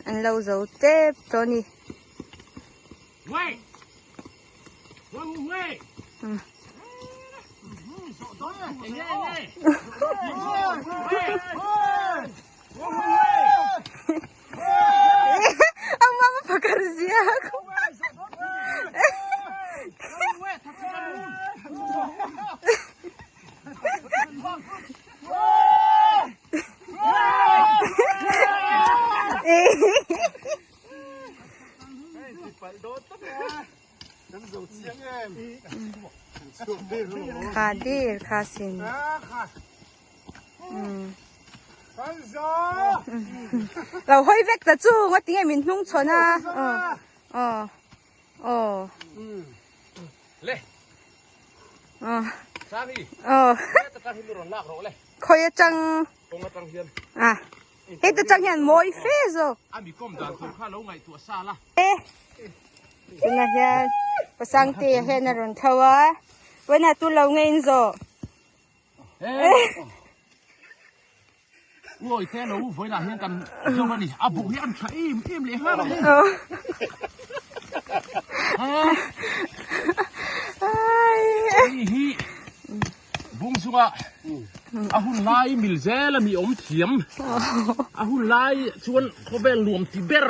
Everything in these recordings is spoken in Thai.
อันเราจะเจ็บตัวนี้เว้ยวันเว้ยang mama pagkarusya ako Kadir kasin.เราห้อยเวกแต่จู่ว่าติ้งไอ้มินนุ่งชนะเล่ซาฮีตะกันที่รอนลากเราเลยคอยจังตรงกระตังเฮียนเฮ็ดจังเฮียนมอยเฟซมีก้มดันตัวข้าแล้วไงตัวซาละเป็นไงภาษาอังกฤษเห็นนะรอนเขาว่าวันนั้นตัวเราเงินโซโอ้ยแค่เราไว้ละเห็นกันเจ้าวันนี้อาบุเฮียนใช่อิ่มเลยฮะนี่บุ้งสุกะอาหุ่นไล่มิลเซลมีอมเทียมอาหุ่นไล่ชวนเขาเบลรวมที่เบร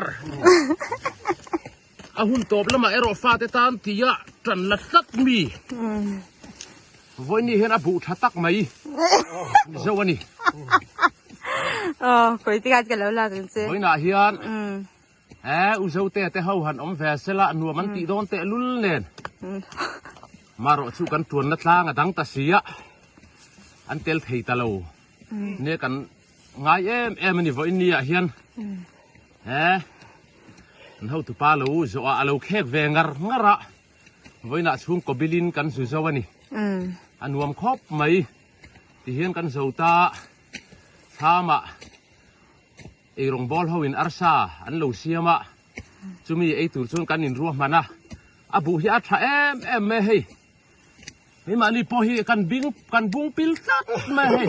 อาหุ่นตบแล้วมาเอรอฟาเตตันที่ยะจันละตักมีวันนี้เห็นอาบุทัตักไหมเจ้าวันนี้คุยติกันแล้วล่ะกันเจ้วันนี้เฮียนอุเซาเตะเขาหันอมแฟเสละนัวมันตีโดนเตะลุ่นเล่นมารอสู้กันทวนนัดล่างดังตาเสียอันเตลเทตาโลเนี่ยกันง่ายมันนี่วันนี้เฮียนเขาตุปาลูจะเอาลูกแขกเวงร์งระวันนี้ช่วงกบิลินกันสุดวันนี้อันวมครบไหมที่เฮียนกันสุดตาทามาไอรงบอลเขาวินอาร์ซาอันลูเซียมาจุมีไอตุรชนกันอินรัวมานะอาบุฮิอาทาไม่ให้ไม่มานี่พอฮีกันบิงกันบุงปิลตัดไม่ให้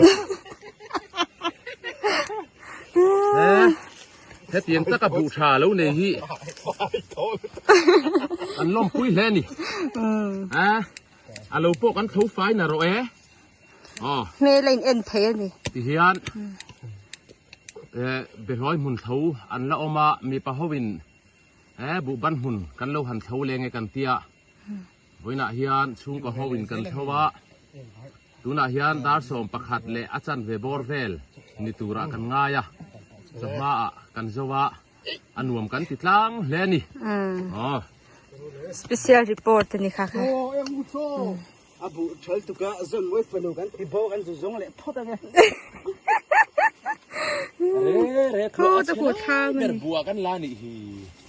แค่เตียงตะกับบูชาแล้วเนี่ยฮีอันล้มคุยแค่นี่อันเราพวกกันเขาไฟน่ะเราเมลินเอ็นเทนี่ที่เฮียนเบลอยมุนเท้าอันละออกมามีปะฮวินบุบันหุ่นกันเราหันเท้าเลงกันเตียวันน่ะเฮียนช่วงก็ฮวินกันเท้าวะดูน่ะเฮียนดาร์สอมประคัดเลอาจารย์เวบอร์เวลนิตูระกันง่ายจะมากันเจ้าวะอันรวมกันติดล้างเลนี่special report นี่ค่ะโอ้เอ็มโซอาบุเชลตุกะจนไว้ฝนุกันที่บอกกันจะจงเลยทอดกันเขาจะพูดข้าวมันบัวกันลานี่